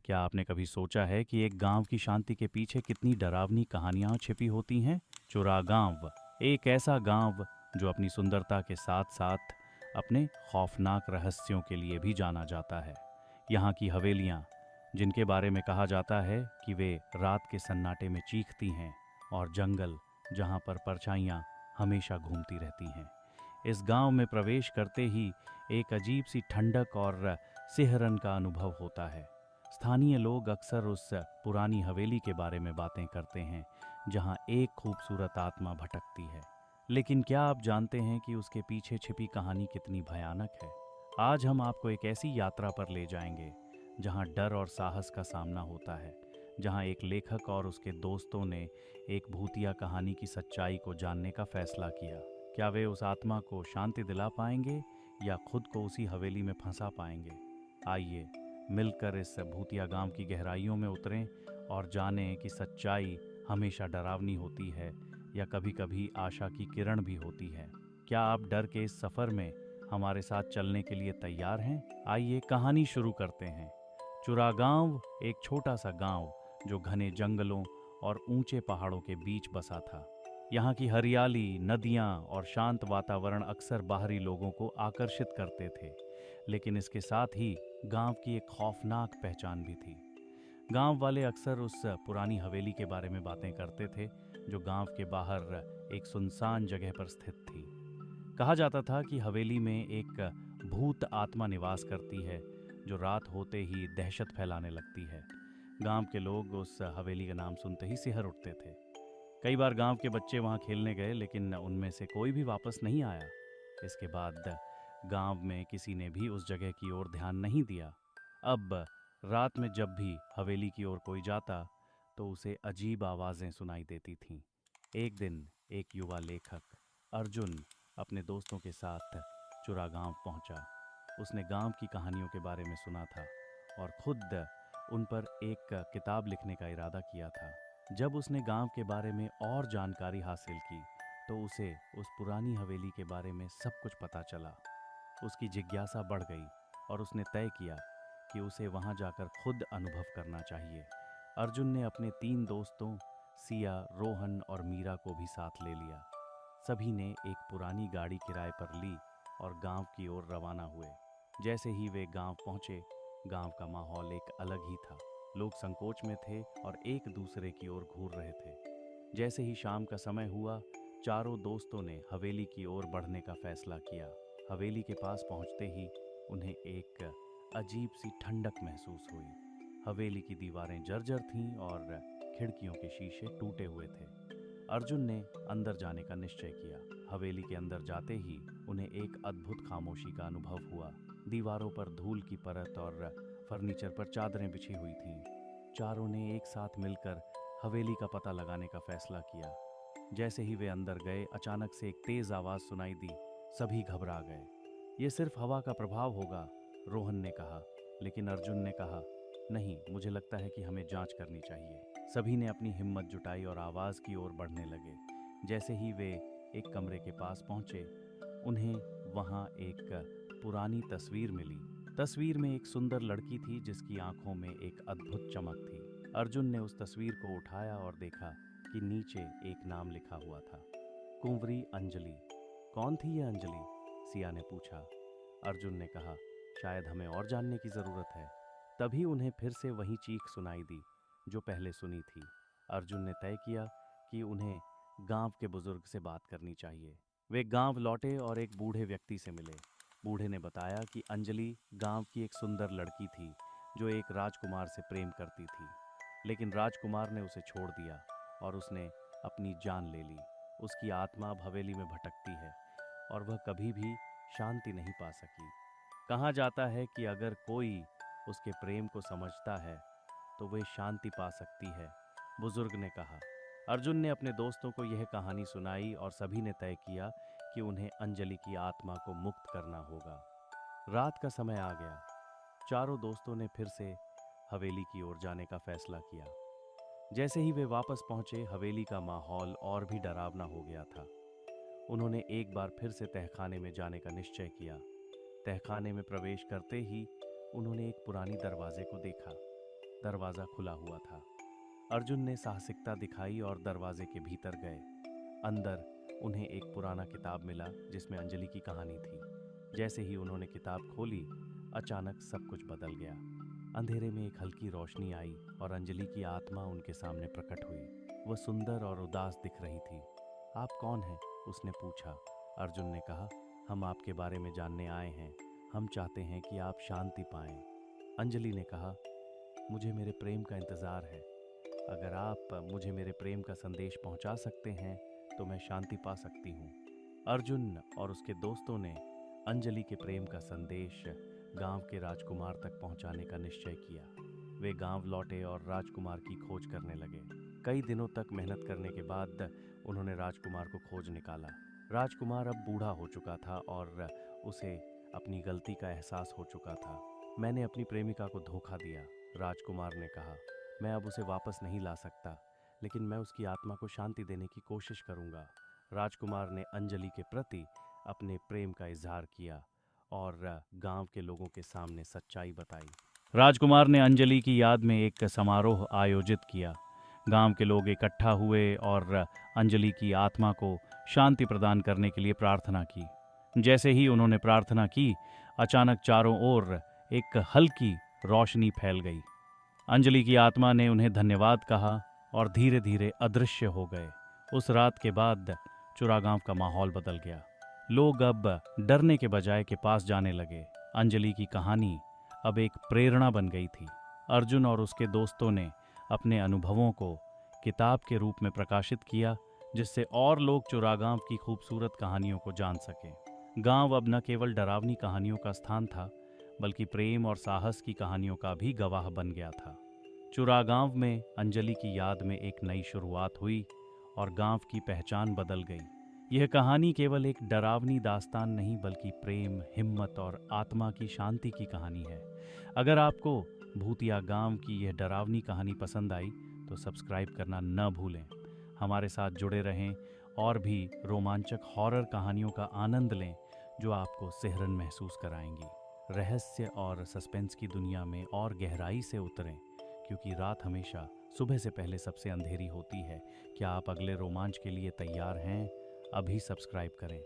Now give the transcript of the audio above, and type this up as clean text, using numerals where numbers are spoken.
क्या आपने कभी सोचा है कि एक गांव की शांति के पीछे कितनी डरावनी कहानियां छिपी होती हैं? चुरागांव एक ऐसा गांव जो अपनी सुंदरता के साथ साथ अपने खौफनाक रहस्यों के लिए भी जाना जाता है। यहाँ की हवेलियाँ, जिनके बारे में कहा जाता है कि वे रात के सन्नाटे में चीखती हैं, और जंगल जहाँ पर परछाइयाँ हमेशा घूमती रहती हैं। इस गांव में प्रवेश करते ही एक अजीब सी ठंडक और सिहरन का अनुभव होता है। स्थानीय लोग अक्सर उस पुरानी हवेली के बारे में बातें करते हैं जहां एक खूबसूरत आत्मा भटकती है। लेकिन क्या आप जानते हैं कि उसके पीछे छिपी कहानी कितनी भयानक है? आज हम आपको एक ऐसी यात्रा पर ले जाएंगे जहां डर और साहस का सामना होता है, जहां एक लेखक और उसके दोस्तों ने एक भूतिया कहानी की सच्चाई को जानने का फैसला किया। क्या वे उस आत्मा को शांति दिला पाएंगे या खुद को उसी हवेली में फंसा पाएंगे? आइए मिलकर इस भूतिया गांव की गहराइयों में उतरें और जानें कि सच्चाई हमेशा डरावनी होती है या कभी-कभी आशा की किरण भी होती है। क्या आप डर के इस सफ़र में हमारे साथ चलने के लिए तैयार हैं? आइए कहानी शुरू करते हैं। चुरागांव एक छोटा सा गांव जो घने जंगलों और ऊंचे पहाड़ों के बीच बसा था। यहाँ की हरियाली, नदियाँ और शांत वातावरण अक्सर बाहरी लोगों को आकर्षित करते थे, लेकिन इसके साथ ही गांव की एक खौफनाक पहचान भी थी। गांव वाले अक्सर उस पुरानी हवेली के बारे में बातें करते थे जो गांव के बाहर एक सुनसान जगह पर स्थित थी। कहा जाता था कि हवेली में एक भूत आत्मा निवास करती है जो रात होते ही दहशत फैलाने लगती है। गांव के लोग उस हवेली का नाम सुनते ही सिहर उठते थे। कई बार गांव के बच्चे वहां खेलने गए, लेकिन उनमें से कोई भी वापस नहीं आया। इसके बाद गांव में किसी ने भी उस जगह की ओर ध्यान नहीं दिया। अब रात में जब भी हवेली की ओर कोई जाता तो उसे अजीब आवाज़ें सुनाई देती थीं। एक दिन एक युवा लेखक अर्जुन अपने दोस्तों के साथ चुरागांव पहुंचा। उसने गांव की कहानियों के बारे में सुना था और खुद उन पर एक किताब लिखने का इरादा किया था। जब उसने गांव के बारे में और जानकारी हासिल की तो उसे उस पुरानी हवेली के बारे में सब कुछ पता चला। उसकी जिज्ञासा बढ़ गई और उसने तय किया कि उसे वहां जाकर खुद अनुभव करना चाहिए। अर्जुन ने अपने 3 दोस्तों सिया, रोहन और मीरा को भी साथ ले लिया। सभी ने एक पुरानी गाड़ी किराए पर ली और गांव की ओर रवाना हुए। जैसे ही वे गांव पहुंचे, गांव का माहौल एक अलग ही था। लोग संकोच में थे और एक दूसरे की ओर घूर रहे थे। जैसे ही शाम का समय हुआ, चारों दोस्तों ने हवेली की ओर बढ़ने का फैसला किया। हवेली के पास पहुंचते ही उन्हें एक अजीब सी ठंडक महसूस हुई। हवेली की दीवारें जर्जर थीं और खिड़कियों के शीशे टूटे हुए थे। अर्जुन ने अंदर जाने का निश्चय किया। हवेली के अंदर जाते ही उन्हें एक अद्भुत खामोशी का अनुभव हुआ। दीवारों पर धूल की परत और फर्नीचर पर चादरें बिछी हुई थीं। चारों ने एक साथ मिलकर हवेली का पता लगाने का फैसला किया। जैसे ही वे अंदर गए, अचानक से एक तेज आवाज सुनाई दी। सभी घबरा गए। ये सिर्फ हवा का प्रभाव होगा, रोहन ने कहा। लेकिन अर्जुन ने कहा, नहीं, मुझे लगता है कि हमें जांच करनी चाहिए। सभी ने अपनी हिम्मत जुटाई और आवाज की ओर बढ़ने लगे। जैसे ही वे एक कमरे के पास पहुंचे, उन्हें वहां एक पुरानी तस्वीर मिली। तस्वीर में एक सुंदर लड़की थी जिसकी आंखों में एक अद्भुत चमक थी। अर्जुन ने उस तस्वीर को उठाया और देखा कि नीचे एक नाम लिखा हुआ था, कुंवरी अंजलि। कौन थी यह अंजलि? सिया ने पूछा। अर्जुन ने कहा, शायद हमें और जानने की जरूरत है। तभी उन्हें फिर से वही चीख सुनाई दी जो पहले सुनी थी। अर्जुन ने तय किया कि उन्हें गांव के बुजुर्ग से बात करनी चाहिए। वे गांव लौटे और एक बूढ़े व्यक्ति से मिले। बूढ़े ने बताया कि अंजलि गांव की एक सुंदर लड़की थी जो एक राजकुमार से प्रेम करती थी, लेकिन राजकुमार ने उसे छोड़ दिया और उसने अपनी जान ले ली। उसकी आत्मा अब हवेली में भटकती है और वह कभी भी शांति नहीं पा सकी। कहा जाता है कि अगर कोई उसके प्रेम को समझता है तो वह शांति पा सकती है, बुजुर्ग ने कहा। अर्जुन ने अपने दोस्तों को यह कहानी सुनाई और सभी ने तय किया कि उन्हें अंजलि की आत्मा को मुक्त करना होगा। रात का समय आ गया। चारों दोस्तों ने फिर से हवेली की ओर जाने का फैसला किया। जैसे ही वे वापस पहुंचे, हवेली का माहौल और भी डरावना हो गया था। उन्होंने एक बार फिर से तहखाने में जाने का निश्चय किया। तहखाने में प्रवेश करते ही उन्होंने एक पुरानी दरवाजे को देखा। दरवाजा खुला हुआ था। अर्जुन ने साहसिकता दिखाई और दरवाजे के भीतर गए। अंदर उन्हें एक पुराना किताब मिला जिसमें अंजलि की कहानी थी। जैसे ही उन्होंने किताब खोली, अचानक सब कुछ बदल गया। अंधेरे में एक हल्की रोशनी आई और अंजलि की आत्मा उनके सामने प्रकट हुई। वह सुंदर और उदास दिख रही थी। आप कौन हैं? उसने पूछा। अर्जुन ने कहा, हम आपके बारे में जानने आए हैं। हम चाहते हैं कि आप शांति पाएं। अंजलि ने कहा, मुझे मेरे प्रेम का इंतजार है। अगर आप मुझे मेरे प्रेम का संदेश पहुंचा सकते हैं तो मैं शांति पा सकती हूँ। अर्जुन और उसके दोस्तों ने अंजलि के प्रेम का संदेश गांव के राजकुमार तक पहुंचाने का निश्चय किया। वे गांव लौटे और राजकुमार की खोज करने लगे। कई दिनों तक मेहनत करने के बाद उन्होंने राजकुमार को खोज निकाला। राजकुमार अब बूढ़ा हो चुका था और उसे अपनी गलती का एहसास हो चुका था। मैंने अपनी प्रेमिका को धोखा दिया, राजकुमार ने कहा। मैं अब उसे वापस नहीं ला सकता, लेकिन मैं उसकी आत्मा को शांति देने की कोशिश करूंगा। राजकुमार ने अंजलि के प्रति अपने प्रेम का इजहार किया और गांव के लोगों के सामने सच्चाई बताई। राजकुमार ने अंजलि की याद में एक समारोह आयोजित किया। गांव के लोग इकट्ठा हुए और अंजलि की आत्मा को शांति प्रदान करने के लिए प्रार्थना की। जैसे ही उन्होंने प्रार्थना की, अचानक चारों ओर एक हल्की रोशनी फैल गई। अंजलि की आत्मा ने उन्हें धन्यवाद कहा और धीरे धीरे अदृश्य हो गए। उस रात के बाद चुरागांव का माहौल बदल गया। लोग अब डरने के बजाय के पास जाने लगे। अंजलि की कहानी अब एक प्रेरणा बन गई थी। अर्जुन और उसके दोस्तों ने अपने अनुभवों को किताब के रूप में प्रकाशित किया, जिससे और लोग चुरागांव की खूबसूरत कहानियों को जान सकें। गांव अब न केवल डरावनी कहानियों का स्थान था, बल्कि प्रेम और साहस की कहानियों का भी गवाह बन गया था। चुरागांव में अंजलि की याद में एक नई शुरुआत हुई और गांव की पहचान बदल गई। यह कहानी केवल एक डरावनी दास्तान नहीं, बल्कि प्रेम, हिम्मत और आत्मा की शांति की कहानी है। अगर आपको भूतिया गांव की यह डरावनी कहानी पसंद आई तो सब्सक्राइब करना न भूलें। हमारे साथ जुड़े रहें और भी रोमांचक हॉरर कहानियों का आनंद लें जो आपको सिहरन महसूस कराएंगी। रहस्य और सस्पेंस की दुनिया में और गहराई से उतरें, क्योंकि रात हमेशा सुबह से पहले सबसे अंधेरी होती है। क्या आप अगले रोमांच के लिए तैयार हैं? अभी सब्सक्राइब करें।